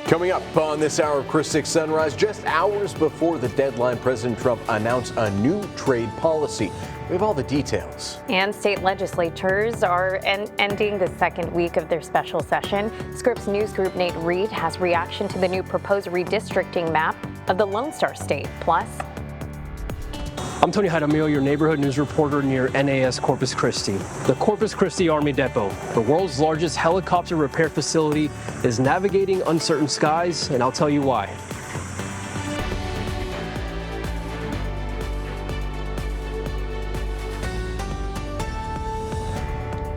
Coming up on this hour of Chris 6 Sunrise, just hours before the deadline, President Trump announced a new trade policy. We have all the details. And state legislatures are ending the second week of their special session. Scripps News Group Nate Reed has reaction to the new proposed redistricting map of the Lone Star State. Plus, I'm Tony Jaramillo, your neighborhood news reporter near NAS Corpus Christi. The Corpus Christi Army Depot, the world's largest helicopter repair facility, is navigating uncertain skies, and I'll tell you why.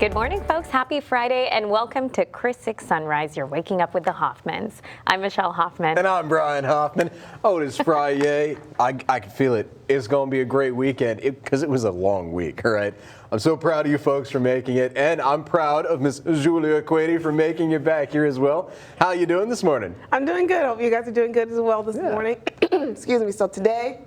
good morning, folks. Happy Friday, and welcome to Chris 6 Sunrise. You're waking up with the Hoffmans. I'm Michelle Hoffman. And I'm Brian Hoffman. Oh, it is Friday. I can feel it. It's going to be a great weekend because it was a long week, all right? I'm so proud of you folks for making it, and I'm proud of Miss Julia Quady for making it back here as well. How you doing this morning? I'm doing good. Hope you guys are doing good as well this morning. Excuse me. So today,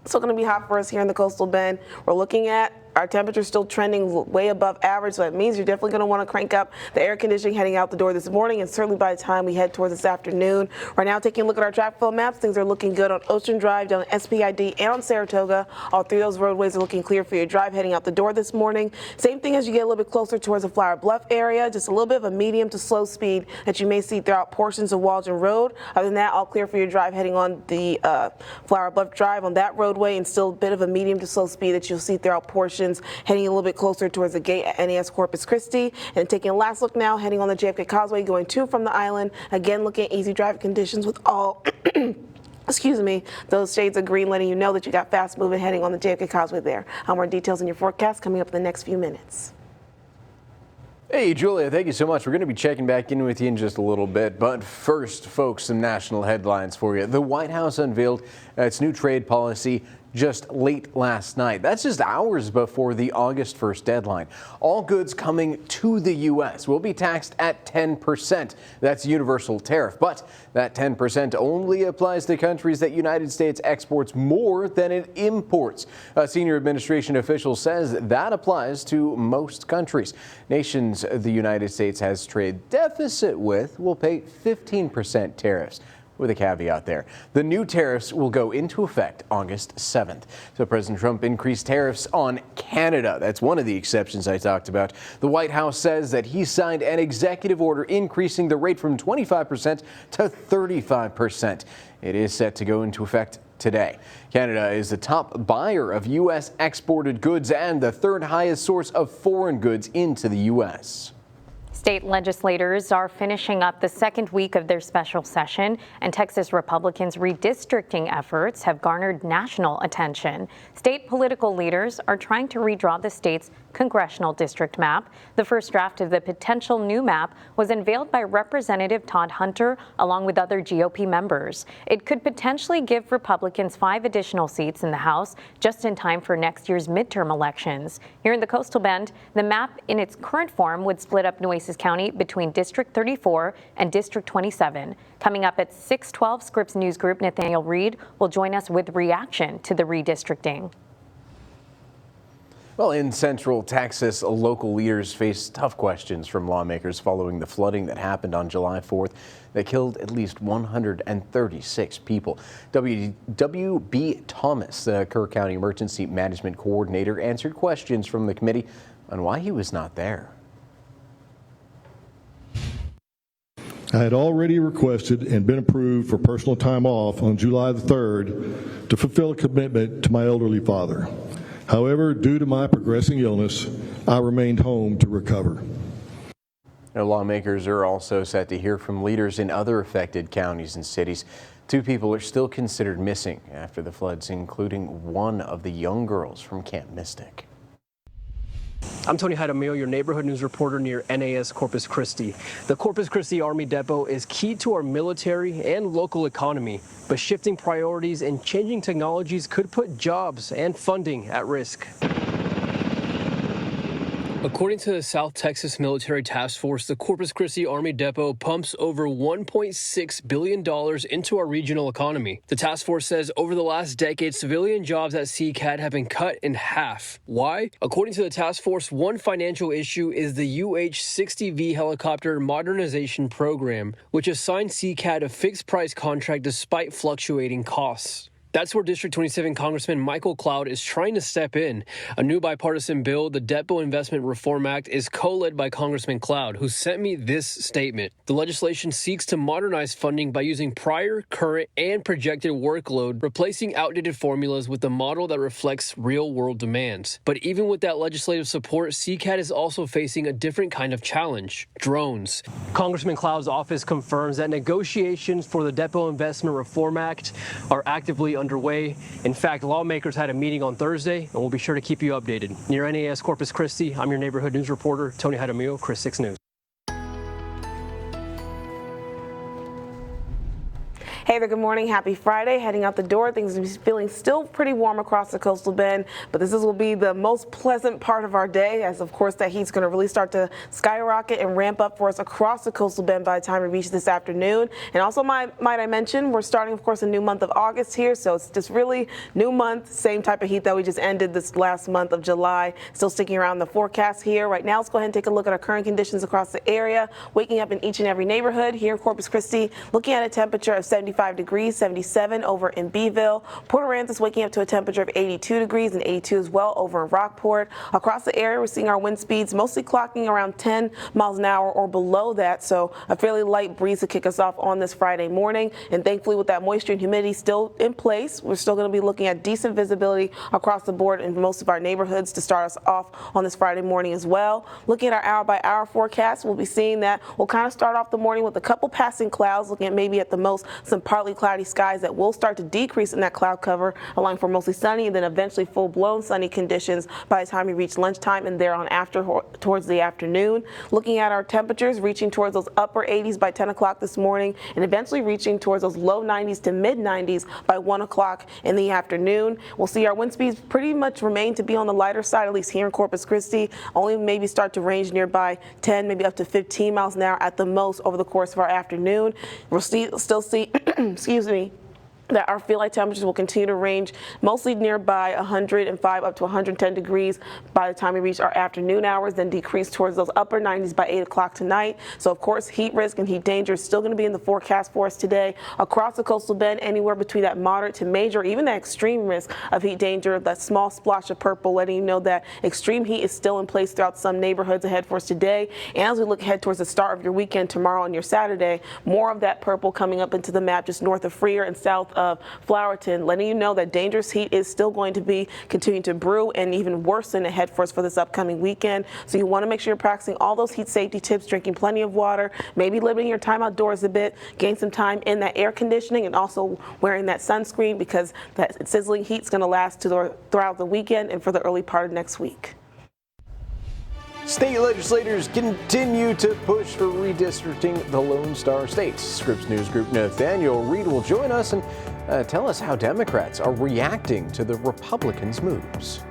it's still going to be hot for us here in the Coastal Bend. We're looking at our temperature still trending way above average, so that means you're definitely going to want to crank up the air conditioning heading out the door this morning, and certainly by the time we head towards this afternoon. Right now, taking a look at our traffic flow maps, things are looking good on Ocean Drive, down SPID, and on Saratoga. All three of those roadways are looking clear for your drive heading out the door this morning. Same thing as you get a little bit closer towards the Flower Bluff area, just a little bit of a medium to slow speed that you may see throughout portions of Waldron Road. Other than that, all clear for your drive heading on the Flower Bluff Drive on that roadway, and still a bit of a medium to slow speed that you'll see throughout portions heading a little bit closer towards the gate at NAS Corpus Christi. And taking a last look now, heading on the JFK Causeway, going to from the island. Again, looking at easy driving conditions with all excuse me, those shades of green letting you know that you got fast moving heading on the JFK Causeway there. More details in your forecast coming up in the next few minutes. Hey, Julia, thank you so much. We're going to be checking back in with you in just a little bit. But first, folks, some national headlines for you. The White House unveiled its new trade policy just late last night. That's just hours before the August 1st deadline. All goods coming to the U.S. will be taxed at 10%. That's universal tariff. But that 10% only applies to countries that United States exports more than it imports. A senior administration official says that applies to most countries. Nations the United States has trade deficit with will pay 15% tariffs. With a caveat there. The new tariffs will go into effect August 7th. So President Trump increased tariffs on Canada. That's one of the exceptions I talked about. The White House says that he signed an executive order increasing the rate from 25% to 35%. It is set to go into effect today. Canada is the top buyer of U.S. exported goods and the third highest source of foreign goods into the U.S. State legislators are finishing up the second week of their special session, and Texas Republicans' redistricting efforts have garnered national attention. State political leaders are trying to redraw the state's congressional district map. The first draft of the potential new map was unveiled by Representative Todd Hunter along with other GOP members. It could potentially give Republicans 5 additional seats in the House just in time for next year's midterm elections. Here in the Coastal Bend, the map in its current form would split up Nueces County between District 34 and District 27. Coming up at 6:12, Scripps News Group Nathaniel Reed will join us with reaction to the redistricting. Well, in Central Texas, local leaders face tough questions from lawmakers following the flooding that happened on July 4th that killed at least 136 people. W.B. Thomas, the Kerr County Emergency Management Coordinator, answered questions from the committee on why he was not there. I had already requested and been approved for personal time off on July the 3rd to fulfill a commitment to my elderly father. However, due to my progressing illness, I remained home to recover. Now, lawmakers are also set to hear from leaders in other affected counties and cities. 2 people are still considered missing after the floods, including one of the young girls from Camp Mystic. I'm Tony Jaramillo, your neighborhood news reporter near NAS Corpus Christi. The Corpus Christi Army Depot is key to our military and local economy, but shifting priorities and changing technologies could put jobs and funding at risk. According to the South Texas Military Task Force, the Corpus Christi Army Depot pumps over $1.6 billion into our regional economy. The task force says over the last decade, civilian jobs at CCAD have been cut in half. Why? According to the task force, one financial issue is the UH-60V helicopter modernization program, which assigned CCAD a fixed price contract despite fluctuating costs. That's where District 27 Congressman Michael Cloud is trying to step in. A new bipartisan bill, the Depot Investment Reform Act, is co-led by Congressman Cloud, who sent me this statement. The legislation seeks to modernize funding by using prior, current, and projected workload, replacing outdated formulas with a model that reflects real-world demands. But even with that legislative support, CCAD is also facing a different kind of challenge: drones. Congressman Cloud's office confirms that negotiations for the Depot Investment Reform Act are actively underway. In fact, lawmakers had a meeting on Thursday, and we'll be sure to keep you updated. Near NAS Corpus Christi, I'm your neighborhood news reporter, Tony Jaramillo, Chris 6 News. Hey there, good morning. Happy Friday. Heading out the door, things are feeling still pretty warm across the coastal bend, but this will be the most pleasant part of our day, as of course that heat's going to really start to skyrocket and ramp up for us across the coastal bend by the time we reach this afternoon. And also, might I mention, we're starting, of course, a new month of August here, so it's just really new month, same type of heat that we just ended this last month of July. Still sticking around the forecast here. Right now, let's go ahead and take a look at our current conditions across the area. Waking up in each and every neighborhood here in Corpus Christi, looking at a temperature of 75 degrees, 77 over in Beeville. Port Aransas waking up to a temperature of 82 degrees and 82 as well over in Rockport. Across the area, we're seeing our wind speeds mostly clocking around 10 miles an hour or below that, so a fairly light breeze to kick us off on this Friday morning. And thankfully, with that moisture and humidity still in place, we're still going to be looking at decent visibility across the board in most of our neighborhoods to start us off on this Friday morning as well. Looking at our hour-by-hour forecast, we'll be seeing that we'll kind of start off the morning with a couple passing clouds, looking at maybe at the most some partly cloudy skies that will start to decrease in that cloud cover, allowing for mostly sunny and then eventually full-blown sunny conditions by the time we reach lunchtime and thereon after towards the afternoon. Looking at our temperatures, reaching towards those upper 80s by 10 o'clock this morning and eventually reaching towards those low 90s to mid 90s by 1 o'clock in the afternoon. We'll see our wind speeds pretty much remain to be on the lighter side, at least here in Corpus Christi, only maybe start to range nearby 10, maybe up to 15 miles an hour at the most over the course of our afternoon. We'll still see excuse me, that our field light temperatures will continue to range mostly nearby 105 up to 110 degrees by the time we reach our afternoon hours, then decrease towards those upper 90s by 8 o'clock tonight. So of course, heat risk and heat danger is still going to be in the forecast for us today across the coastal bend, anywhere between that moderate to major, even that extreme risk of heat danger, that small splotch of purple letting you know that extreme heat is still in place throughout some neighborhoods ahead for us today. And as we look ahead towards the start of your weekend tomorrow and your Saturday, more of that purple coming up into the map just north of Freer and south of Flowerton, letting you know that dangerous heat is still going to be continuing to brew and even worsen ahead for us for this upcoming weekend. So you want to make sure you're practicing all those heat safety tips, drinking plenty of water, maybe limiting your time outdoors a bit, gain some time in that air conditioning, and also wearing that sunscreen because that sizzling heat is going to last throughout the weekend and for the early part of next week. State legislators continue to push for redistricting the Lone Star States. Scripps News Group Nathaniel Reed will join us and tell us how Democrats are reacting to the Republicans' moves.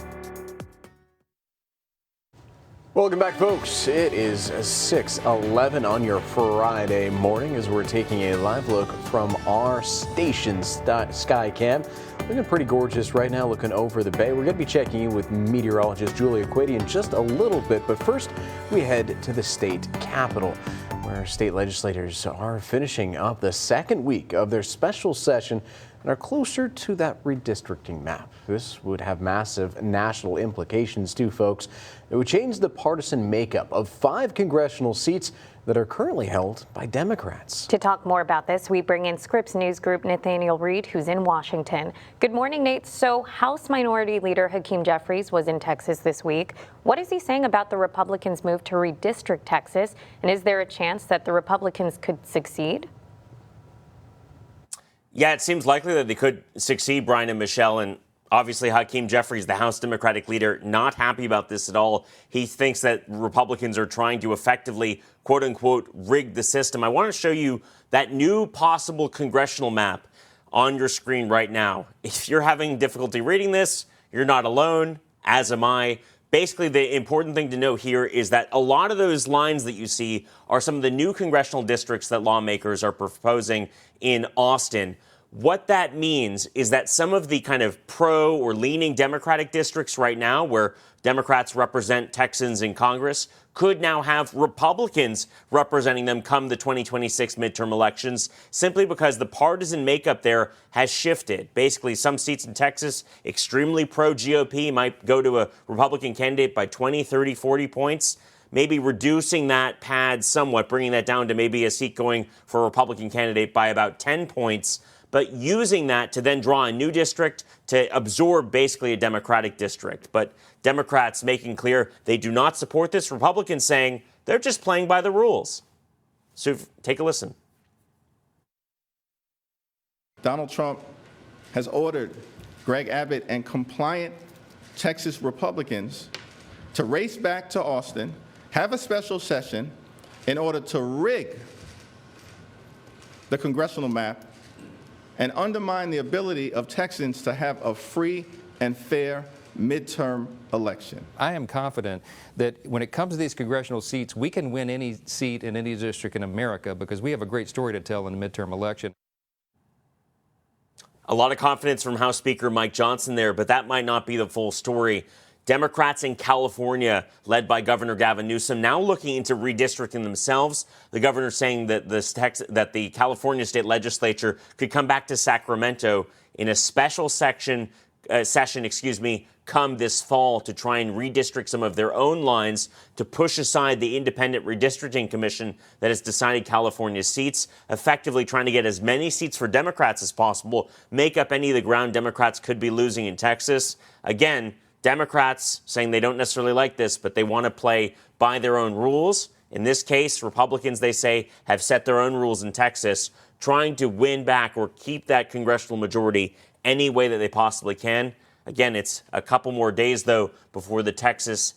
Welcome back, folks. It is 6:11 on your Friday morning as we're taking a live look from our station's Skycam. Looking pretty gorgeous right now, looking over the bay. We're going to be checking in with meteorologist Julia Quiddy in just a little bit, but first we head to the state capitol, where state legislators are finishing up the second week of their special session and are closer to that redistricting map. This would have massive national implications too, folks. It would change the partisan makeup of 5 congressional seats that are currently held by Democrats. To talk more about this, we bring in Scripps News Group Nathaniel Reed, who's in Washington. Good morning, Nate. So House Minority Leader Hakeem Jeffries was in Texas this week. What is he saying about the Republicans' move to redistrict Texas? And is there a chance that the Republicans could succeed? Yeah, it seems likely that they could succeed, Brian and Michelle, and obviously Hakeem Jeffries, the House Democratic leader, not happy about this at all. He thinks that Republicans are trying to effectively, quote unquote, rig the system. I want to show you that new possible congressional map on your screen right now. If you're having difficulty reading this, you're not alone, as am I. basically the important thing to note here is that a lot of those lines that you see are some of the new congressional districts that lawmakers are proposing in Austin. What that means is that some of the kind of pro or leaning Democratic districts right now, where Democrats represent Texans in Congress, could now have Republicans representing them come the 2026 midterm elections, simply because the partisan makeup there has shifted. Basically, some seats in Texas, extremely pro-GOP, might go to a Republican candidate by 20, 30, 40 points, maybe reducing that pad somewhat, bringing that down to maybe a seat going for a Republican candidate by about 10 points, but using that to then draw a new district to absorb basically a Democratic district. But Democrats making clear they do not support this. Republicans saying they're just playing by the rules. So take a listen. Donald Trump has ordered Greg Abbott and compliant Texas Republicans to race back to Austin, have a special session in order to rig the congressional map and undermine the ability of Texans to have a free and fair midterm election. I am confident that when it comes to these congressional seats, we can win any seat in any district in America because we have a great story to tell in the midterm election. A lot of confidence from House Speaker Mike Johnson there, but that might not be the full story. Democrats in California, led by Governor Gavin Newsom, now looking into redistricting themselves. The governor saying that the California state legislature could come back to Sacramento in a special session, come this fall to try and redistrict some of their own lines to push aside the independent redistricting commission that has decided California's seats, effectively trying to get as many seats for Democrats as possible, make up any of the ground Democrats could be losing in Texas. Again, Democrats saying they don't necessarily like this, but they want to play by their own rules. In this case, Republicans, they say, have set their own rules in Texas, trying to win back or keep that congressional majority any way that they possibly can. Again, it's a couple more days, though, before the Texas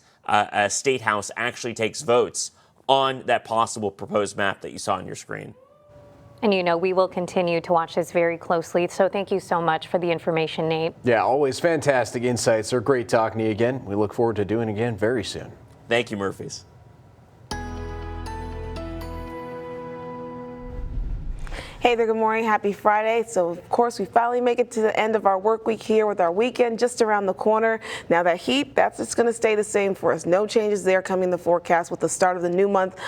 State House actually takes votes on that possible proposed map that you saw on your screen. And you know, we will continue to watch this very closely. So thank you so much for the information, Nate. Yeah, always fantastic insights. They're great talking to you again. We look forward to doing it again very soon. Thank you, Murphys. Hey there, good morning, happy Friday. So of course we finally make it to the end of our work week here with our weekend just around the corner. Now that heat, that's just going to stay the same for us. No changes there coming in the forecast with the start of the new month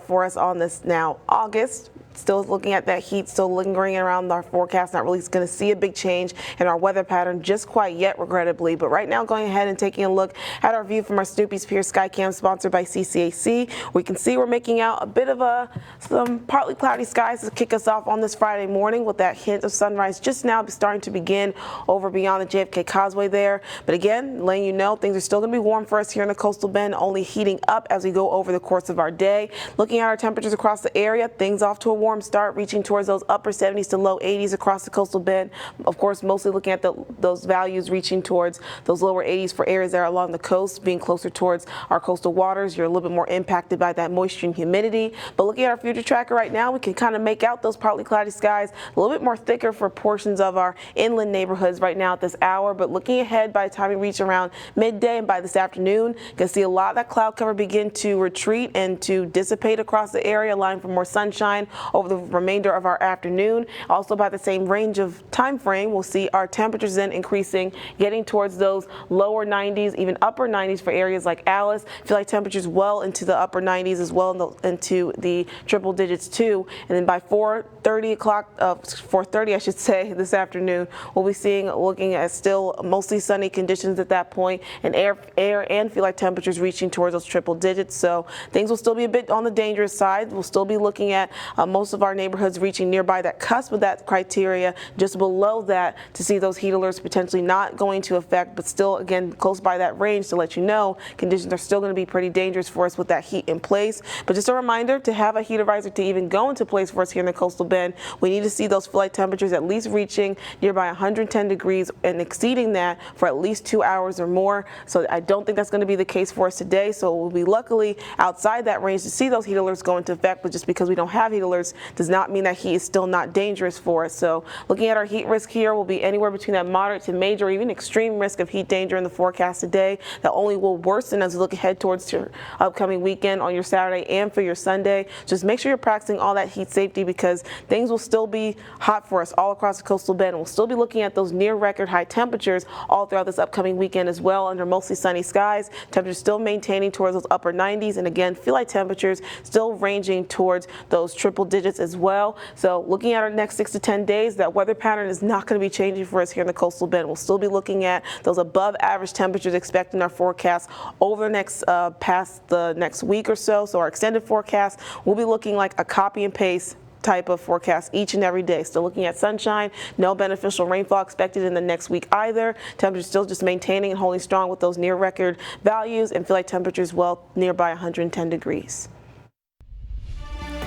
for us on this now August. Still looking at that heat, still lingering around our forecast. Not really going to see a big change in our weather pattern just quite yet, regrettably. But right now, going ahead and taking a look at our view from our Snoopy's Pier Skycam, sponsored by CCAC. We can see we're making out a bit of some partly cloudy skies to kick us off on this Friday morning, with that hint of sunrise just now starting to begin over beyond the JFK Causeway there. But again, letting you know, things are still going to be warm for us here in the coastal bend, only heating up as we go over the course of our day. Looking at our temperatures across the area, things off to a warm start, reaching towards those upper 70s to low 80s across the coastal bend. Of course, mostly looking at those values reaching towards those lower 80s for areas that are along the coast, being closer towards our coastal waters. You're a little bit more impacted by that moisture and humidity. But looking at our future tracker right now, we can kind of make out those partly cloudy skies, a little bit more thicker for portions of our inland neighborhoods right now at this hour. But looking ahead, by the time we reach around midday and by this afternoon, you can see a lot of that cloud cover begin to retreat and to dissipate across the area, allowing for more sunshine over the remainder of our afternoon. Also, by the same range of time frame, we'll see our temperatures then increasing, getting towards those lower 90s, even upper 90s for areas like Alice. Feel like temperatures well into the upper 90s as well, into the triple digits too. And then by 4:30 I should say, this afternoon, we'll be looking at still mostly sunny conditions at that point, and air and feel like temperatures reaching towards those triple digits. So things will still be a bit on the dangerous side. We'll still be looking at most of our neighborhoods reaching nearby that cusp of that criteria, just below that, to see those heat alerts potentially not going to affect, but still, again, close by that range to let you know conditions are still going to be pretty dangerous for us with that heat in place. But just a reminder, to have a heat advisory to even go into place for us here in the coastal bend, we need to see those flight temperatures at least reaching nearby 110 degrees and exceeding that for at least 2 hours or more. So I don't think that's going to be the case for us today. So we'll be luckily outside that range to see those heat alerts go into effect, but just because we don't have heat alerts course, does not mean that heat is still not dangerous for us. So looking at our heat risk here, will be anywhere between that moderate to major or even extreme risk of heat danger in the forecast today. That only will worsen as we look ahead towards your upcoming weekend on your Saturday and for your Sunday. Just make sure you're practicing all that heat safety, because things will still be hot for us all across the coastal bend. We'll still be looking at those near record high temperatures all throughout this upcoming weekend as well, under mostly sunny skies. Temperatures still maintaining towards those upper 90s, and again, feel like temperatures still ranging towards those triple digits as well. So looking at our next 6 to 10 days, that weather pattern is not going to be changing for us here in the coastal bend. We'll still be looking at those above average temperatures expected in our forecast over the next past the next week or so. So our extended forecast will be looking like a copy and paste type of forecast each and every day. Still looking at sunshine, no beneficial rainfall expected in the next week either. Temperatures still just maintaining and holding strong with those near record values, and feel like temperatures well nearby 110 degrees.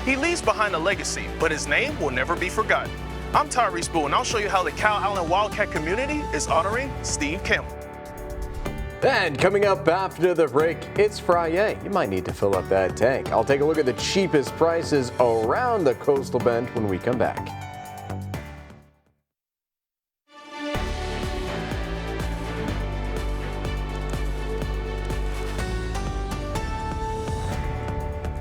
He leaves behind a legacy, but his name will never be forgotten. I'm Tyrese Boo, and I'll show you how the Cow Island Wildcat community is honoring Steve Campbell. And coming up after the break, it's Friday. You might need to fill up that tank. I'll take a look at the cheapest prices around the coastal bend when we come back.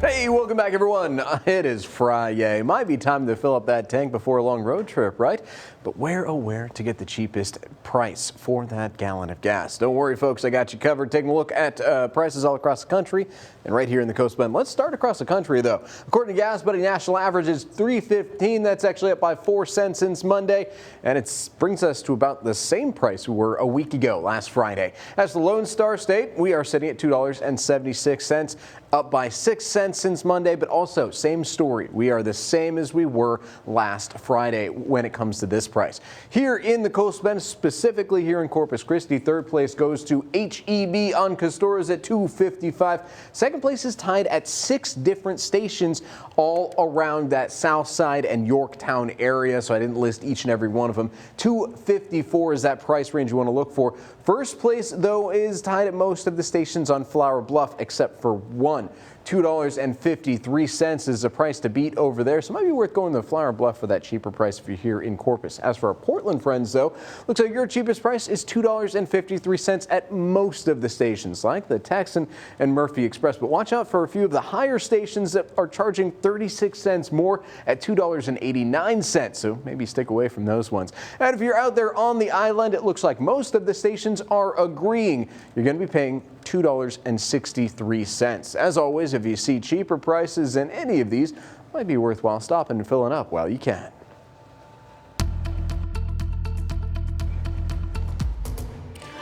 Hey, welcome back, everyone. It is Friday. Might be time to fill up that tank before a long road trip, right? But where, oh where, to get the cheapest price for that gallon of gas? Don't worry, folks, I got you covered. Taking a look at prices all across the country and right here in the Coast Bend. Let's start across the country, though. According to Gas Buddy, national average is $3.15. That's actually up by 4 cents since Monday, and it brings us to about the same price we were a week ago, last Friday. As the Lone Star State, we are sitting at $2.76, up by 6 cents since Monday, but also same story. We are the same as we were last Friday when it comes to this price. Here in the Coast Bend, specifically here in Corpus Christi, third place goes to HEB on Castores at $2.55. Second place is tied at 6 different stations all around that south side and Yorktown area, so I didn't list each and every one of them. $2.54 is that price range you want to look for. First place, though, is tied at most of the stations on Flower Bluff except for one. $2.53 is the price to beat over there, so it might be worth going to Flower Bluff for that cheaper price if you're here in Corpus. As for our Portland friends, though, looks like your cheapest price is $2.53 at most of the stations, like the Texan and Murphy Express. But watch out for a few of the higher stations that are charging 36 cents more at $2.89, so maybe stick away from those ones. And if you're out there on the island, it looks like most of the stations are agreeing you're going to be paying $2.63. As always, if you see cheaper prices in any of these, it might be worthwhile stopping and filling up while you can.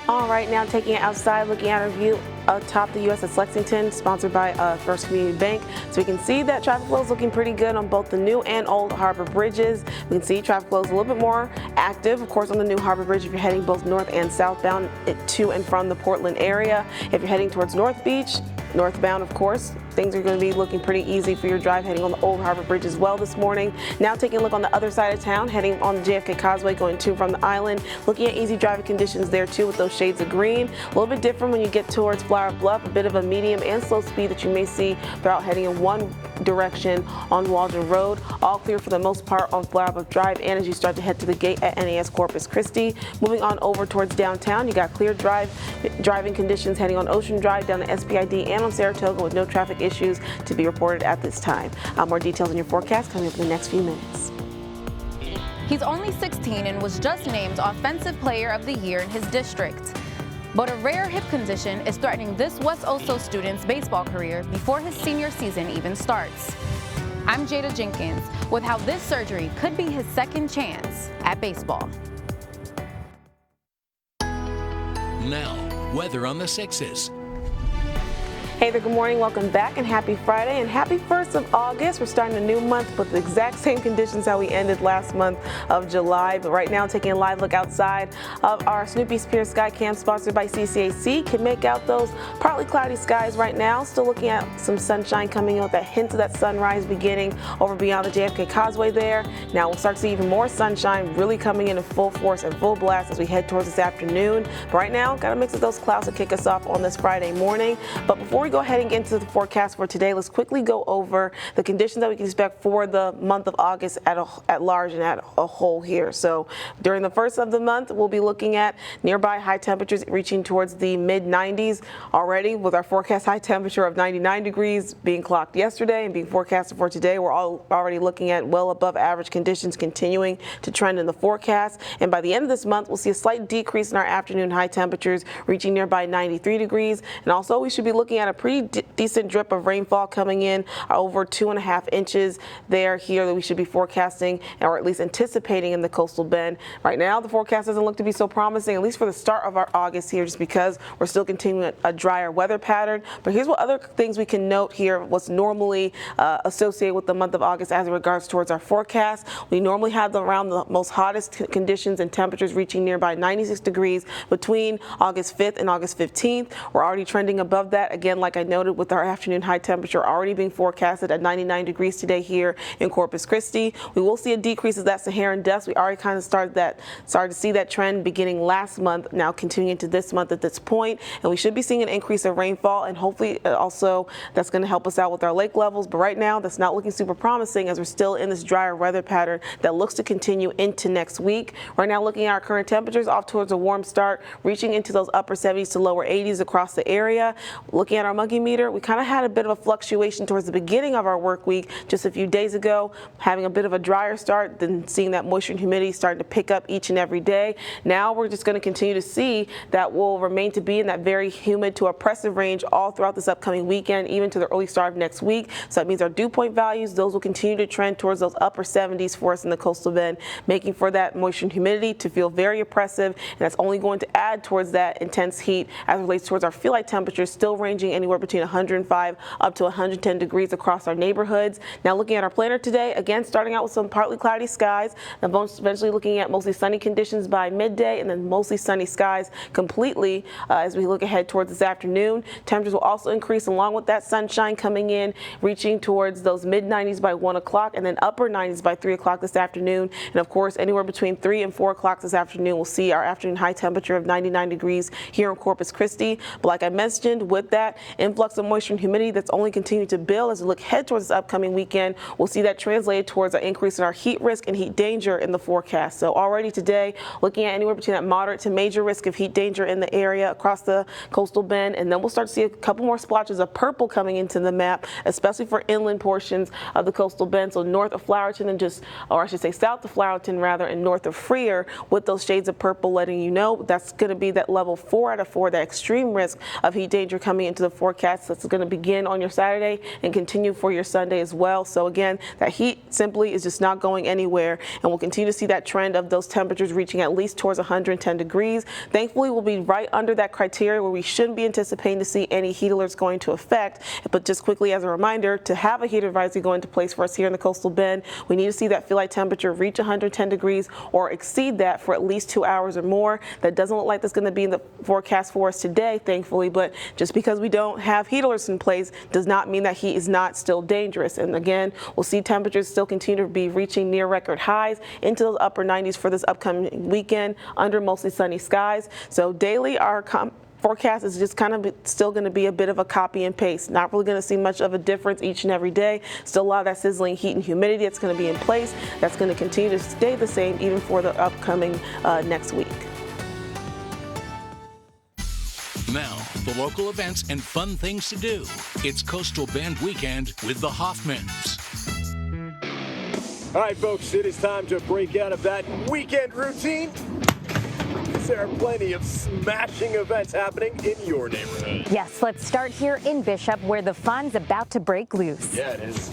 All right, now taking it outside, looking at our view atop the U.S. at Lexington, sponsored by First Community Bank. So we can see that traffic flow is looking pretty good on both the new and old harbor bridges. We can see traffic flow is a little bit more active, of course, on the new harbor bridge if you're heading both north and southbound to and from the Portland area. If you're heading towards North Beach, northbound, of course, things are going to be looking pretty easy for your drive heading on the Old Harbor Bridge as well this morning. Now taking a look on the other side of town, heading on the JFK Causeway going to and from the island. Looking at easy driving conditions there too with those shades of green. A little bit different when you get towards Flower Bluff, a bit of a medium and slow speed that you may see throughout heading in one direction on Waldron Road. All clear for the most part on Flower Bluff Drive and as you start to head to the gate at NAS Corpus Christi. Moving on over towards downtown, you got clear driving conditions heading on Ocean Drive down to SPID and on Saratoga with no traffic issues to be reported at this time. More details on your forecast coming up in the next few minutes. He's only 16 and was just named Offensive Player of the Year in his district. But a rare hip condition is threatening this West Oso student's baseball career before his senior season even starts. I'm Jada Jenkins with how this surgery could be his second chance at baseball. Now, weather on the 6s. Hey there, good morning, welcome back, and happy Friday, and happy 1st of August. We're starting a new month with the exact same conditions how we ended last month of July, but right now taking a live look outside of our Snoopy Spear Sky Cam sponsored by CCAC. Can make out those partly cloudy skies right now, still looking at some sunshine coming in with that hint of that sunrise beginning over beyond the JFK Causeway there. Now we'll start to see even more sunshine really coming in full force and full blast as we head towards this afternoon. But right now, got a mix of those clouds to kick us off on this Friday morning. But before we we go ahead and get into the forecast for today, let's quickly go over the conditions that we can expect for the month of August at large and at a whole here. So during the first of the month, we'll be looking at nearby high temperatures reaching towards the mid-90s already, with our forecast high temperature of 99 degrees being clocked yesterday and being forecasted for today. We're already looking at well above average conditions continuing to trend in the forecast. And by the end of this month, we'll see a slight decrease in our afternoon high temperatures reaching nearby 93 degrees. And also we should be looking at a pretty decent drip of rainfall coming in, over 2.5 inches here that we should be forecasting, or at least anticipating, in the coastal bend. Right now, the forecast doesn't look to be so promising, at least for the start of our August here, just because we're still continuing a drier weather pattern. But here's what other things we can note here, what's normally associated with the month of August as regards towards our forecast. We normally have around the most hottest conditions and temperatures reaching nearby 96 degrees between August 5th and August 15th. We're already trending above that. Again, like I noted, with our afternoon high temperature already being forecasted at 99 degrees today here in Corpus Christi. We will see a decrease of that Saharan dust. We already kind of started to see that trend beginning last month, now continuing into this month at this point. And we should be seeing an increase of rainfall, and hopefully also that's going to help us out with our lake levels. But right now, that's not looking super promising, as we're still in this drier weather pattern that looks to continue into next week. Right now, looking at our current temperatures, off towards a warm start, reaching into those upper 70s to lower 80s across the area. Looking at our monkey meter, we kind of had a bit of a fluctuation towards the beginning of our work week just a few days ago, having a bit of a drier start, then seeing that moisture and humidity starting to pick up each and every day. Now we're just going to continue to see that will remain to be in that very humid to oppressive range all throughout this upcoming weekend, even to the early start of next week. So that means our dew point values, those will continue to trend towards those upper 70s for us in the coastal bend, making for that moisture and humidity to feel very oppressive, and that's only going to add towards that intense heat as it relates towards our feel like temperatures, still ranging anywhere between 105 up to 110 degrees across our neighborhoods. Now looking at our planner today, again starting out with some partly cloudy skies, and eventually looking at mostly sunny conditions by midday, and then mostly sunny skies completely as we look ahead towards this afternoon. Temperatures will also increase along with that sunshine coming in, reaching towards those mid-90s by 1 o'clock and then upper 90s by 3 o'clock this afternoon. And of course, anywhere between 3 and 4 o'clock this afternoon, we'll see our afternoon high temperature of 99 degrees here in Corpus Christi. But like I mentioned, with that influx of moisture and humidity that's only continuing to build as we look ahead towards this upcoming weekend, we'll see that translated towards an increase in our heat risk and heat danger in the forecast. So already today, looking at anywhere between that moderate to major risk of heat danger in the area across the coastal bend, and then we'll start to see a couple more splotches of purple coming into the map, especially for inland portions of the coastal bend, so north of Flowerton and south of Flowerton rather, and north of Freer, with those shades of purple letting you know that's going to be that level 4 out of 4, that extreme risk of heat danger coming into the forecast. That's going to begin on your Saturday and continue for your Sunday as well. So again, that heat simply is just not going anywhere, and we'll continue to see that trend of those temperatures reaching at least towards 110 degrees. Thankfully, we'll be right under that criteria where we shouldn't be anticipating to see any heat alerts going to effect. But just quickly as a reminder, to have a heat advisory go into place for us here in the coastal bend, we need to see that feel like temperature reach 110 degrees or exceed that for at least 2 hours or more. That doesn't look like that's going to be in the forecast for us today, thankfully, but just because we don't have heat alerts in place does not mean that heat is not still dangerous. And again, we'll see temperatures still continue to be reaching near record highs into those upper 90s for this upcoming weekend under mostly sunny skies. So daily, our forecast is just kind of still going to be a bit of a copy and paste. Not really going to see much of a difference each and every day. Still a lot of that sizzling heat and humidity that's going to be in place. That's going to continue to stay the same even for the upcoming next week. Now, the local events and fun things to do. It's Coastal Bend Weekend with the Hoffmans. All right, folks, it is time to break out of that weekend routine. There are plenty of smashing events happening in your neighborhood. Yes, let's start here in Bishop, where the fun's about to break loose. Yeah, it is.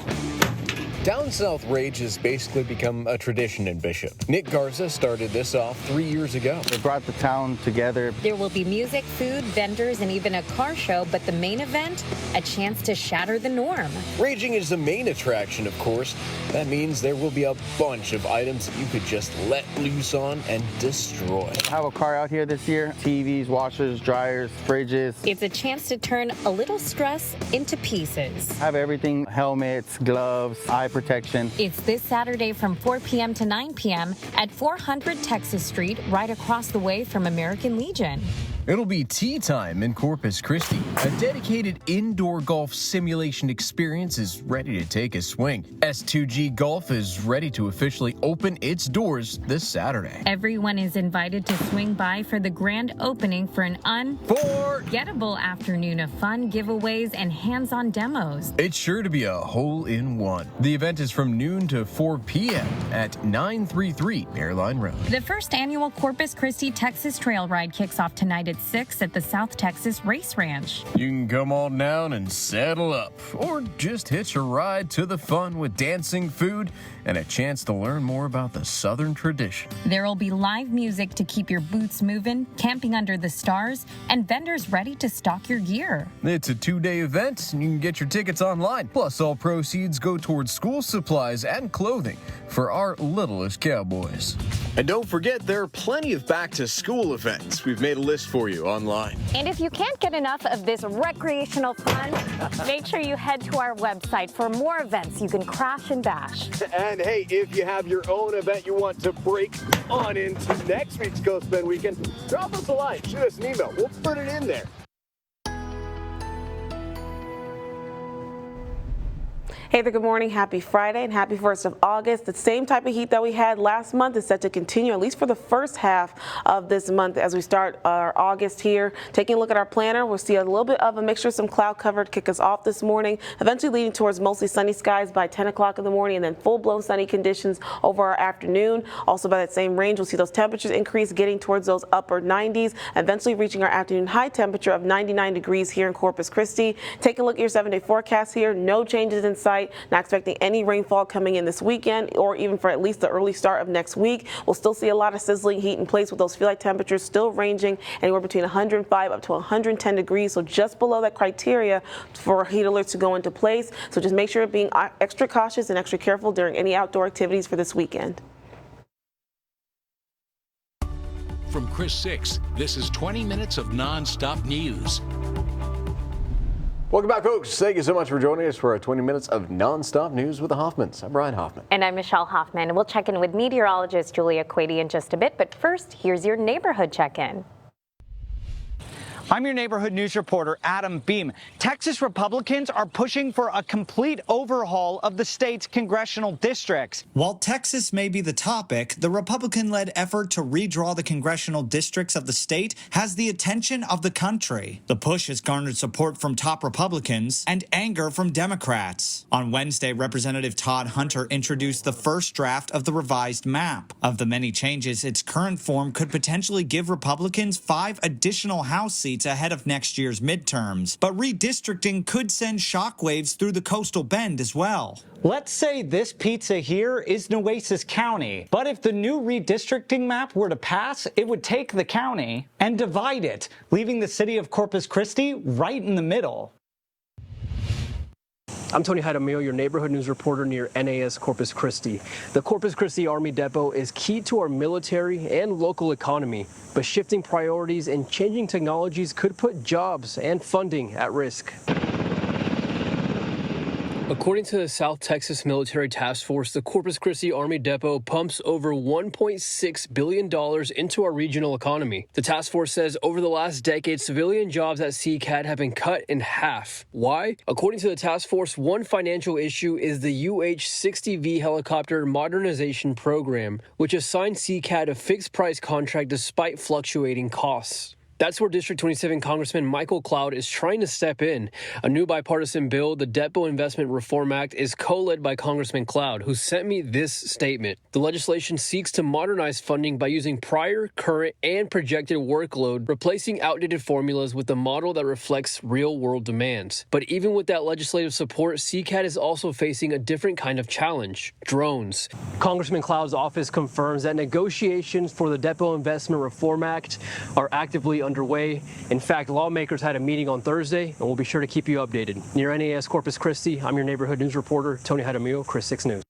Down South Rage has basically become a tradition in Bishop. Nick Garza started this off 3 years ago. It brought the town together. There will be music, food, vendors, and even a car show, but the main event, a chance to shatter the norm. Raging is the main attraction, of course. That means there will be a bunch of items that you could just let loose on and destroy. I have a car out here this year. TVs, washers, dryers, fridges. It's a chance to turn a little stress into pieces. I have everything, helmets, gloves, eye protection. It's this Saturday from 4 p.m. to 9 p.m. at 400 Texas Street, right across the way from American Legion. It'll be tea time in Corpus Christi. A dedicated indoor golf simulation experience is ready to take a swing. S2G Golf is ready to officially open its doors this Saturday. Everyone is invited to swing by for the grand opening for an unforgettable afternoon of fun, giveaways, and hands-on demos. It's sure to be a hole-in-one. The event is from noon to 4 p.m. at 933 Airline Road. The first annual Corpus Christi Texas Trail Ride kicks off tonight at 6 at the South Texas Race Ranch. You can come on down and saddle up, or just hitch a ride to the fun with dancing, food, and a chance to learn more about the Southern tradition. There will be live music to keep your boots moving, camping under the stars, and vendors ready to stock your gear. It's a 2-day event, and you can get your tickets online. Plus, all proceeds go towards school supplies and clothing for our littlest cowboys. And don't forget, there are plenty of back-to-school events. We've made a list for you online. And if you can't get enough of this recreational fun, make sure you head to our website for more events you can crash and bash. And hey, if you have your own event you want to break on into next week's Coast Bend Weekend, drop us a line, shoot us an email. We'll put it in there. Hey there, good morning. Happy Friday and happy 1st of August. The same type of heat that we had last month is set to continue, at least for the first half of this month as we start our August here. Taking a look at our planner, we'll see a little bit of a mixture, some cloud cover to kick us off this morning, eventually leading towards mostly sunny skies by 10 o'clock in the morning and then full-blown sunny conditions over our afternoon. Also by that same range, we'll see those temperatures increase, getting towards those upper 90s, eventually reaching our afternoon high temperature of 99 degrees here in Corpus Christi. Taking a look at your 7-day forecast here, no changes in sight. Not expecting any rainfall coming in this weekend or even for at least the early start of next week. We'll still see a lot of sizzling heat in place with those feel-like temperatures still ranging anywhere between 105 up to 110 degrees. So just below that criteria for heat alerts to go into place. So just make sure you're being extra cautious and extra careful during any outdoor activities for this weekend. From Chris 6, this is 20 minutes of non-stop news. Welcome back, folks. Thank you so much for joining us for our 20 minutes of non-stop news with the Hoffmans. I'm Brian Hoffman. And I'm Michelle Hoffman. We'll check in with meteorologist Julia Quady in just a bit. But first, here's your neighborhood check-in. I'm your neighborhood news reporter, Adam Beam. Texas Republicans are pushing for a complete overhaul of the state's congressional districts. While Texas may be the topic, the Republican-led effort to redraw the congressional districts of the state has the attention of the country. The push has garnered support from top Republicans and anger from Democrats. On Wednesday, Representative Todd Hunter introduced the first draft of the revised map. Of the many changes, its current form could potentially give Republicans 5 additional House seats ahead of next year's midterms, but redistricting could send shockwaves through the coastal bend as well. Let's say this pizza here is Nueces County, but if the new redistricting map were to pass, it would take the county and divide it, leaving the city of Corpus Christi right in the middle. I'm Tony Jaramillo, your neighborhood news reporter near NAS Corpus Christi. The Corpus Christi Army Depot is key to our military and local economy, but shifting priorities and changing technologies could put jobs and funding at risk. According to the South Texas Military Task Force, the Corpus Christi Army Depot pumps over $1.6 billion into our regional economy. The task force says over the last decade, civilian jobs at CCAD have been cut in half. Why? According to the task force, one financial issue is the UH-60V helicopter modernization program, which assigned CCAD a fixed-price contract despite fluctuating costs. That's where District 27 Congressman Michael Cloud is trying to step in. A new bipartisan bill, the Depot Investment Reform Act, is co-led by Congressman Cloud, who sent me this statement. The legislation seeks to modernize funding by using prior, current, and projected workload, replacing outdated formulas with a model that reflects real-world demands. But even with that legislative support, CCAD is also facing a different kind of challenge: drones. Congressman Cloud's office confirms that negotiations for the Depot Investment Reform Act are actively underway. In fact, lawmakers had a meeting on Thursday, and we'll be sure to keep you updated. Near NAS Corpus Christi, I'm your neighborhood news reporter, Tony Jaramillo, Chris 6 News.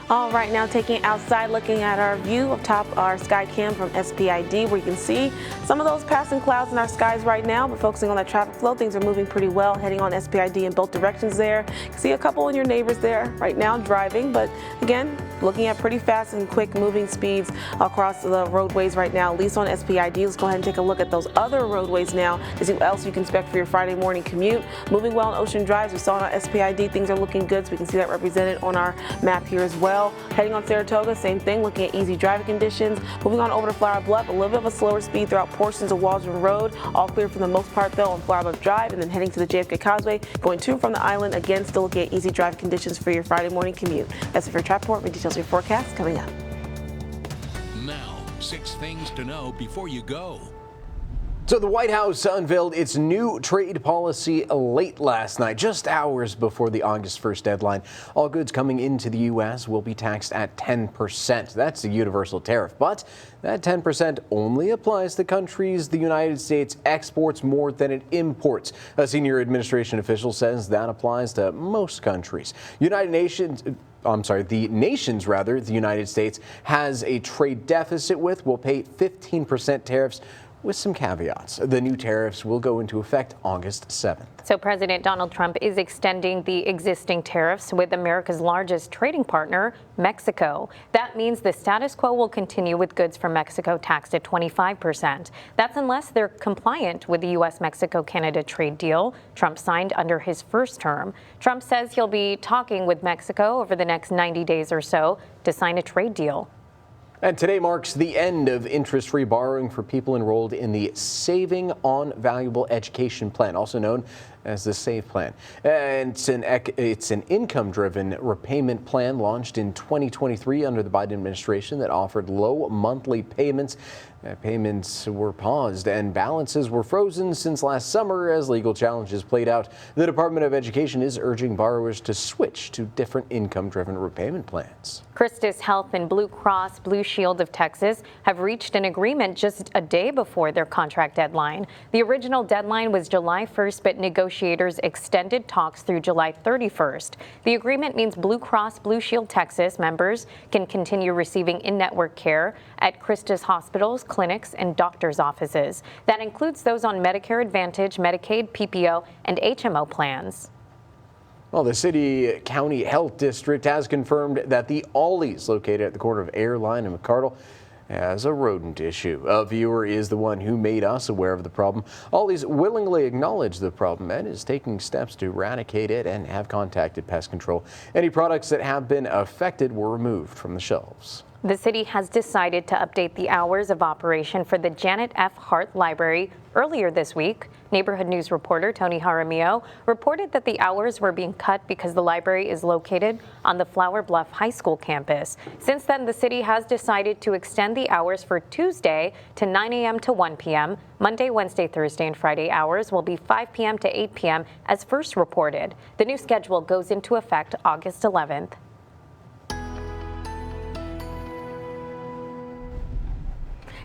All right, now taking outside, looking at our view of top our sky cam from SPID, where you can see some of those passing clouds in our skies right now, but focusing on that traffic flow, things are moving pretty well, heading on SPID in both directions there. You can see a couple of your neighbors there right now driving, but again, looking at pretty fast and quick moving speeds across the roadways right now, at least on SPID. Let's go ahead and take a look at those other roadways now to see what else you can expect for your Friday morning commute. Moving well on Ocean Drive, we saw on our SPID, things are looking good, so we can see that represented on our map here as well. Heading on Saratoga, same thing, looking at easy driving conditions. Moving on over to Flower Bluff, a little bit of a slower speed throughout portions of Waldron Road. All clear for the most part though on Flower Bluff Drive, and then heading to the JFK Causeway, going to and from the island. Again, still looking at easy driving conditions for your Friday morning commute. That's it for Trap Report. More details of your forecast coming up. Now, 6 things to know before you go. So the White House unveiled its new trade policy late last night, just hours before the August 1st deadline. All goods coming into the U.S. will be taxed at 10%. That's the universal tariff, but that 10% only applies to countries the United States exports more than it imports. A senior administration official says that applies to most countries. The nations the United States has a trade deficit with will pay 15% tariffs with some caveats. The new tariffs will go into effect August 7th. So President Donald Trump is extending the existing tariffs with America's largest trading partner, Mexico. That means the status quo will continue with goods from Mexico taxed at 25%. That's unless they're compliant with the U.S.-Mexico-Canada trade deal Trump signed under his first term. Trump says he'll be talking with Mexico over the next 90 days or so to sign a trade deal. And today marks the end of interest-free borrowing for people enrolled in the Saving on Valuable Education Plan, also known as the SAVE plan. And it's an income-driven repayment plan launched in 2023 under the Biden administration that offered low monthly payments. Payments were paused and balances were frozen since last summer as legal challenges played out. The Department of Education is urging borrowers to switch to different income-driven repayment plans. Christus Health and Blue Cross Blue Shield of Texas have reached an agreement just a day before their contract deadline. The original deadline was July 1st, but negotiators extended talks through July 31st. The agreement means Blue Cross Blue Shield Texas members can continue receiving in-network care at Christus hospitals, clinics, and doctors' offices. That includes those on Medicare Advantage, Medicaid, PPO, and HMO plans. Well, the City County Health District has confirmed that the Ollie's located at the corner of Airline and McCardle has a rodent issue. A viewer is the one who made us aware of the problem. Ollie's willingly acknowledged the problem and is taking steps to eradicate it and have contacted pest control. Any products that have been affected were removed from the shelves. The city has decided to update the hours of operation for the Janet F. Hart Library earlier this week. Neighborhood News reporter Tony Jaramillo reported that the hours were being cut because the library is located on the Flower Bluff High School campus. Since then, the city has decided to extend the hours for Tuesday to 9 a.m. to 1 p.m. Monday, Wednesday, Thursday, and Friday hours will be 5 p.m. to 8 p.m. as first reported. The new schedule goes into effect August 11th.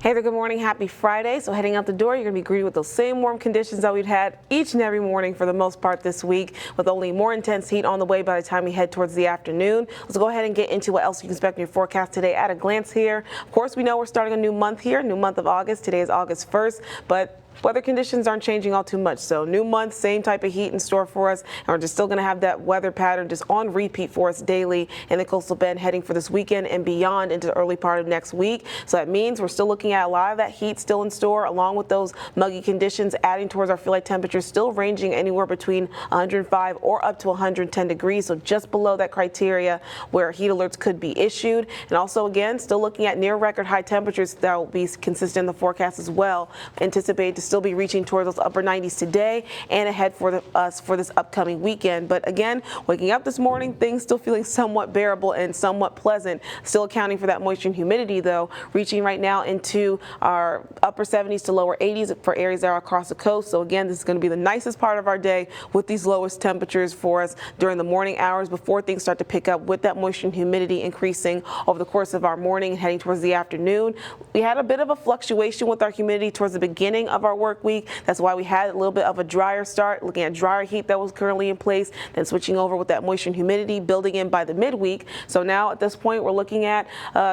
Hey there, good morning, happy Friday. So heading out the door, you're gonna be greeted with those same warm conditions that we've had each and every morning for the most part this week, with only more intense heat on the way by the time we head towards the afternoon. Let's go ahead and get into what else you can expect in your forecast today at a glance here. Of course, we know we're starting a new month here, new month of August. Today is August 1st, but weather conditions aren't changing all too much. So new month, same type of heat in store for us. And we're just still going to have that weather pattern just on repeat for us daily in the coastal bend heading for this weekend and beyond into the early part of next week. So that means we're still looking at a lot of that heat still in store, along with those muggy conditions adding towards our feel like temperatures still ranging anywhere between 105 or up to 110 degrees. So just below that criteria where heat alerts could be issued. And also, again, still looking at near record high temperatures that will be consistent in the forecast as well. Anticipate to still be reaching towards those upper 90s today and ahead for us for this upcoming weekend. But again, waking up this morning, things still feeling somewhat bearable and somewhat pleasant. Still accounting for that moisture and humidity, though, reaching right now into our upper 70s to lower 80s for areas that are across the coast. So again, this is going to be the nicest part of our day with these lowest temperatures for us during the morning hours before things start to pick up with that moisture and humidity increasing over the course of our morning and heading towards the afternoon. We had a bit of a fluctuation with our humidity towards the beginning of our work week. That's why we had a little bit of a drier start, looking at drier heat that was currently in place, then switching over with that moisture and humidity building in by the midweek. So now at this point, we're looking at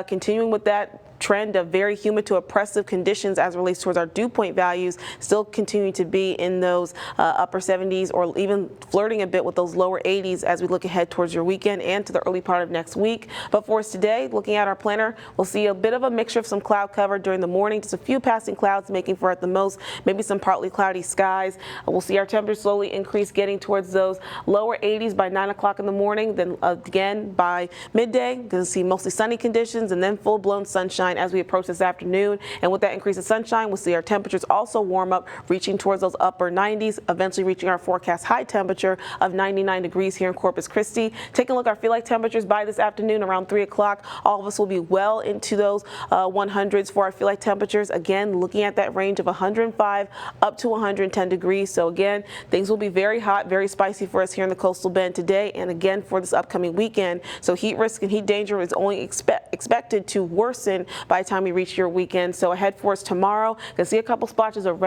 continuing with that trend of very humid to oppressive conditions as it relates towards our dew point values still continue to be in those upper 70s or even flirting a bit with those lower 80s as we look ahead towards your weekend and to the early part of next week. But for us today, looking at our planner, we'll see a bit of a mixture of some cloud cover during the morning, just a few passing clouds making for at the most maybe some partly cloudy skies. We'll see our temperature slowly increase, getting towards those lower 80s by 9 o'clock in the morning. Then again by midday, going to see mostly sunny conditions and then full-blown sunshine as we approach this afternoon. And with that increase of sunshine, we'll see our temperatures also warm up, reaching towards those upper 90s, eventually reaching our forecast high temperature of 99 degrees here in Corpus Christi. Taking a look at our feel-like temperatures by this afternoon around 3 o'clock, all of us will be well into those 100s for our feel-like temperatures. Again, looking at that range of 105 up to 110 degrees. So again, things will be very hot, very spicy for us here in the coastal bend today and again for this upcoming weekend. So heat risk and heat danger is only expected to worsen by the time we reach your weekend. So ahead for us tomorrow, you can see a couple splotches of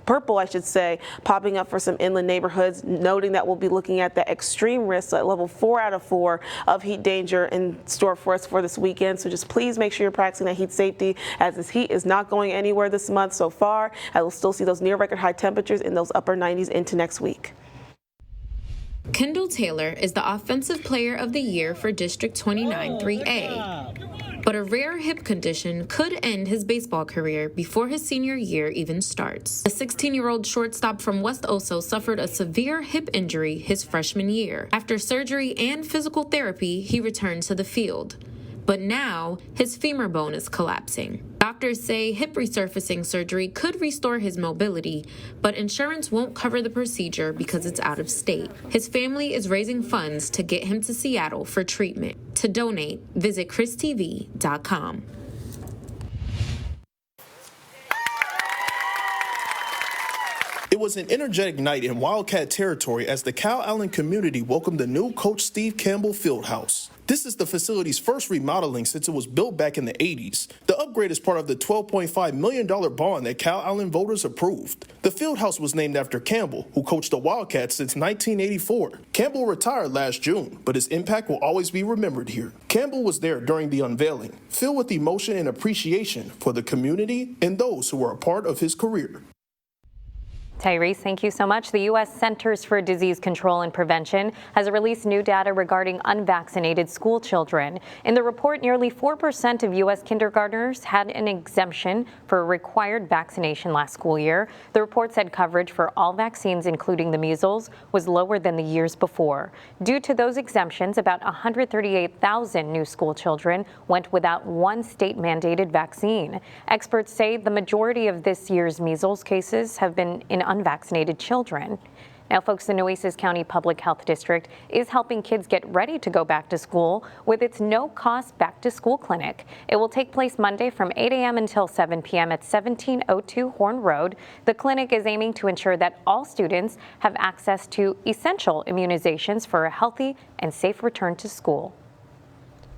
purple, I should say, popping up for some inland neighborhoods, noting that we'll be looking at the extreme risk at level 4 out of 4 of heat danger in store for us for this weekend. So just please make sure you're practicing that heat safety as this heat is not going anywhere this month so far. I will still see those near record high temperatures in those upper 90s into next week. Kendall Taylor is the Offensive Player of the Year for District 29 3A. But a rare hip condition could end his baseball career before his senior year even starts. The 16-year-old shortstop from West Oso suffered a severe hip injury his freshman year. After surgery and physical therapy, he returned to the field. But now, his femur bone is collapsing. Doctors say hip resurfacing surgery could restore his mobility, but insurance won't cover the procedure because it's out of state. His family is raising funds to get him to Seattle for treatment. To donate, visit christv.com. It was an energetic night in Wildcat territory as the Calallen community welcomed the new Coach Steve Campbell Fieldhouse. This is the facility's first remodeling since it was built back in the 80s. The upgrade is part of the $12.5 million bond that Calallen voters approved. The Fieldhouse was named after Campbell, who coached the Wildcats since 1984. Campbell retired last June, but his impact will always be remembered here. Campbell was there during the unveiling, filled with emotion and appreciation for the community and those who were a part of his career. Tyrese, thank you so much. The U.S. Centers for Disease Control and Prevention has released new data regarding unvaccinated school children. In the report, nearly 4% of U.S. kindergartners had an exemption for required vaccination last school year. The report said coverage for all vaccines, including the measles, was lower than the years before. Due to those exemptions, about 138,000 new school children went without one state-mandated vaccine. Experts say the majority of this year's measles cases have been in unvaccinated children. Now, folks, the Nueces County Public Health District is helping kids get ready to go back to school with its no-cost back-to-school clinic. It will take place Monday from 8 a.m. until 7 p.m. at 1702 Horn Road. The clinic is aiming to ensure that all students have access to essential immunizations for a healthy and safe return to school.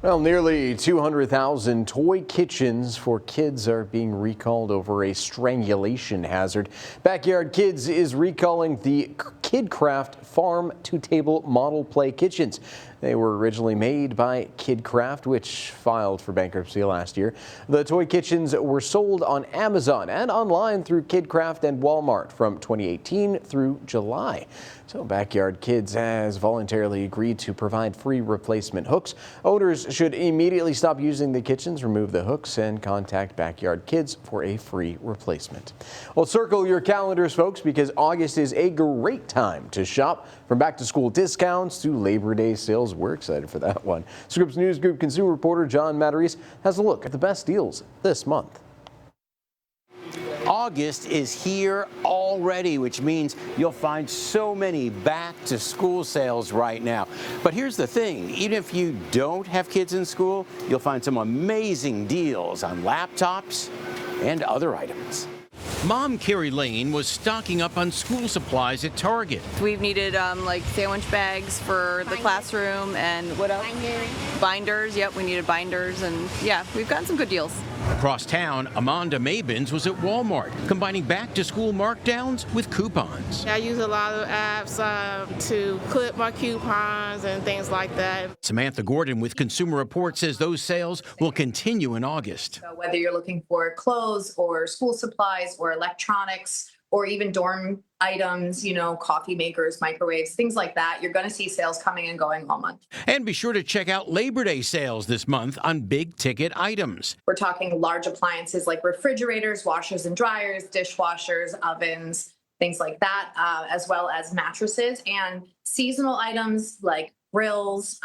Well, nearly 200,000 toy kitchens for kids are being recalled over a strangulation hazard. Backyard Kids is recalling the KidCraft farm-to-table model play kitchens. They were originally made by KidCraft, which filed for bankruptcy last year. The toy kitchens were sold on Amazon and online through KidCraft and Walmart from 2018 through July. So Backyard Kids has voluntarily agreed to provide free replacement hooks. Owners should immediately stop using the kitchens, remove the hooks, and contact Backyard Kids for a free replacement. Well, circle your calendars, folks, because August is a great time to shop. From back-to-school discounts to Labor Day sales, we're excited for that one. Scripps News Group consumer reporter John Matarese has a look at the best deals this month. August is here already, which means you'll find so many back-to-school sales right now. But here's the thing, even if you don't have kids in school, you'll find some amazing deals on laptops and other items. Mom Carrie Lane was stocking up on school supplies at Target. We've needed like sandwich bags for the classroom and what else? Binders. Yep, we needed binders, and yeah, we've gotten some good deals. Across town, Amanda Mabins was at Walmart, combining back-to-school markdowns with coupons. I use a lot of apps to clip my coupons and things like that. Samantha Gordon with Consumer Reports says those sales will continue in August. So whether you're looking for clothes or school supplies or electronics or even dorm items, coffee makers, microwaves, things like that, you're going to see sales coming and going all month. And be sure to check out Labor Day sales this month on big-ticket items. We're talking large appliances like refrigerators, washers and dryers, dishwashers, ovens, things like that, as well as mattresses and seasonal items like grills,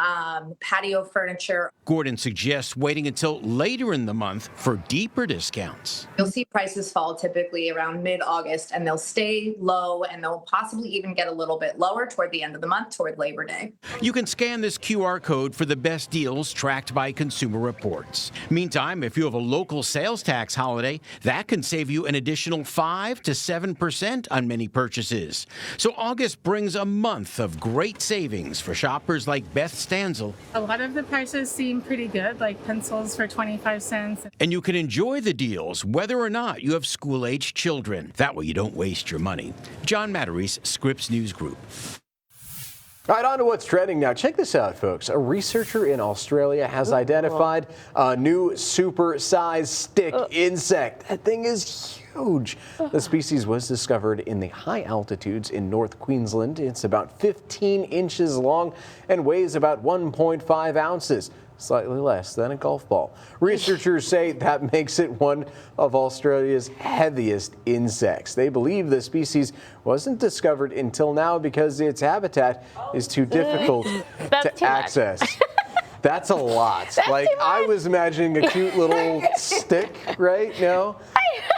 patio furniture. Gordon suggests waiting until later in the month for deeper discounts. You'll see prices fall typically around mid-August, and they'll stay low, and they'll possibly even get a little bit lower toward the end of the month, toward Labor Day. You can scan this QR code for the best deals tracked by Consumer Reports. Meantime, if you have a local sales tax holiday, that can save you an additional 5 to 7% on many purchases. So August brings a month of great savings for shoppers like Beth Stanzel. A lot of the prices seem pretty good, like pencils for 25 cents. And you can enjoy the deals whether or not you have school-aged children. That way you don't waste your money. John Matarese, Scripps News Group. All right, on to what's trending now. Check this out, folks. A researcher in Australia has identified a new super-sized stick insect. That thing is huge. The species was discovered in the high altitudes in North Queensland. It's about 15 inches long and weighs about 1.5 ounces. Slightly less than a golf ball. Researchers say that makes it one of Australia's heaviest insects. They believe the species wasn't discovered until now because its habitat is too difficult to access. That's a lot. I was imagining a cute little stick, right? No?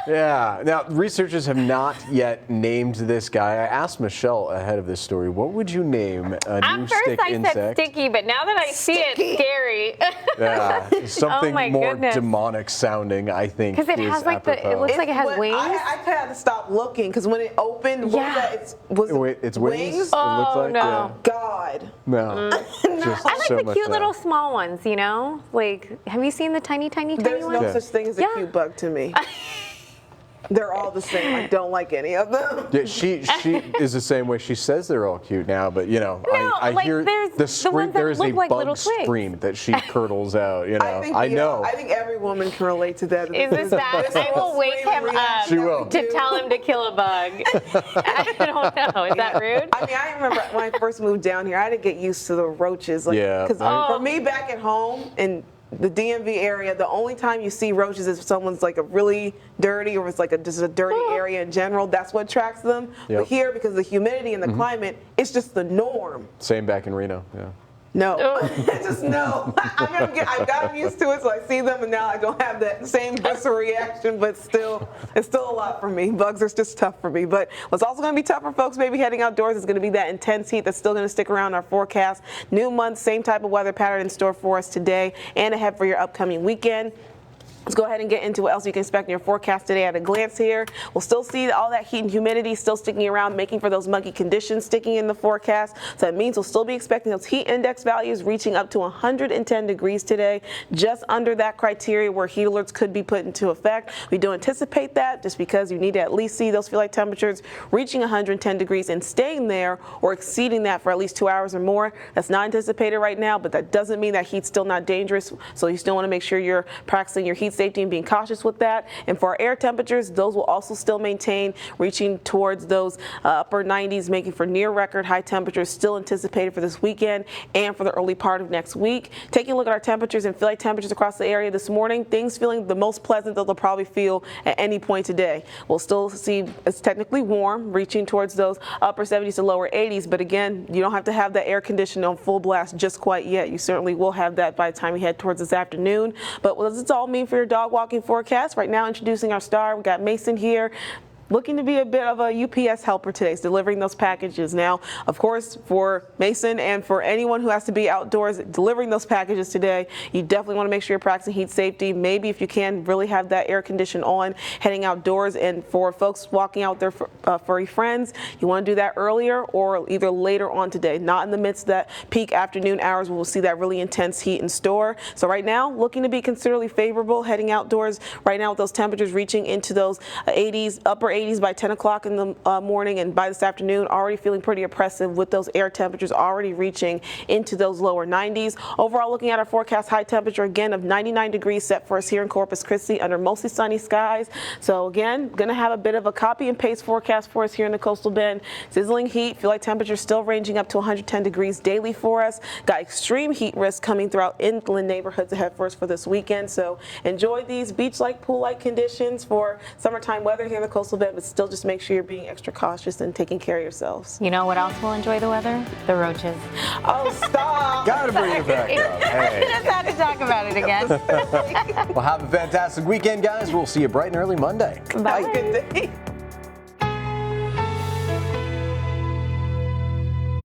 Yeah. Now, researchers have not yet named this guy. I asked Michelle ahead of this story, what would you name a new stick insect? At first I said sticky, but now that I see it, scary. Yeah, something more demonic sounding, I think. Because it has it looks like it has wings. I had to stop looking because when it opened, it's wings? It looks no. Yeah. God. No. Just I like so the much cute little small ones, Like, have you seen the tiny ones? There's no such thing as a cute bug to me. They're all the same. I don't like any of them. Yeah, she is the same way. She says they're all cute now, but I hear the scream. There is a bug scream that she curdles out. I know. I think every woman can relate to that. Is this bad? I will wake him up to tell him to kill a bug. I don't know. Is that rude? I mean, I remember when I first moved down here, I had to get used to the roaches. Because for me back at home and the DMV area, the only time you see roaches is if someone's like a really dirty or it's like just a dirty area in general. That's what attracts them. But here, because of the humidity and the climate, it's just the norm. Same back in Reno. Yeah. No, just no. I've gotten used to it, so I see them, and now I don't have that same visceral reaction. But still, it's still a lot for me. Bugs are just tough for me. But what's also going to be tough for folks maybe heading outdoors is going to be that intense heat that's still going to stick around our forecast. New month, same type of weather pattern in store for us today and ahead for your upcoming weekend. Let's go ahead and get into what else you can expect in your forecast today at a glance here. We'll still see all that heat and humidity still sticking around, making for those muggy conditions sticking in the forecast. So that means we'll still be expecting those heat index values reaching up to 110 degrees today, just under that criteria where heat alerts could be put into effect. We do anticipate that just because you need to at least see those feel like temperatures reaching 110 degrees and staying there or exceeding that for at least 2 hours or more. That's not anticipated right now, but that doesn't mean that heat's still not dangerous. So you still want to make sure you're practicing your heat safety and being cautious with that. And for our air temperatures, those will also still maintain, reaching towards those upper 90s, making for near record high temperatures still anticipated for this weekend and for the early part of next week. Taking a look at our temperatures and feel like temperatures across the area this morning, things feeling the most pleasant that they'll probably feel at any point today. We'll still see it's technically warm, reaching towards those upper 70s to lower 80s. But again, you don't have to have that air conditioning on full blast just quite yet. You certainly will have that by the time we head towards this afternoon. But what does this all mean for your dog walking forecast? Right now, introducing our star. We got Mason here. looking to be a bit of a UPS helper today, delivering those packages. Now, of course, for Mason and for anyone who has to be outdoors delivering those packages today, you definitely want to make sure you're practicing heat safety. Maybe if you can, really have that air condition on heading outdoors. And for folks walking out with their furry friends, you want to do that earlier or either later on today, not in the midst of that peak afternoon hours where we'll see that really intense heat in store. So right now, looking to be considerably favorable heading outdoors right now with those temperatures reaching into those 80s, upper 80s by 10 o'clock in the morning, and by this afternoon already feeling pretty oppressive with those air temperatures already reaching into those lower 90s. Overall, looking at our forecast high temperature again of 99 degrees set for us here in Corpus Christi under mostly sunny skies. So again, going to have a bit of a copy and paste forecast for us here in the Coastal Bend. Sizzling heat, feel like temperatures still ranging up to 110 degrees daily for us. Got extreme heat risk coming throughout inland neighborhoods ahead for us for this weekend. So enjoy these beach-like, pool-like conditions for summertime weather here in the Coastal Bend, but still just make sure you're being extra cautious and taking care of yourselves. You know what else will enjoy the weather? The roaches. Oh, stop. Gotta bring it back up. Hey. Just had to talk about it again. Well, have a fantastic weekend, guys. We'll see you bright and early Monday. Bye. Good day.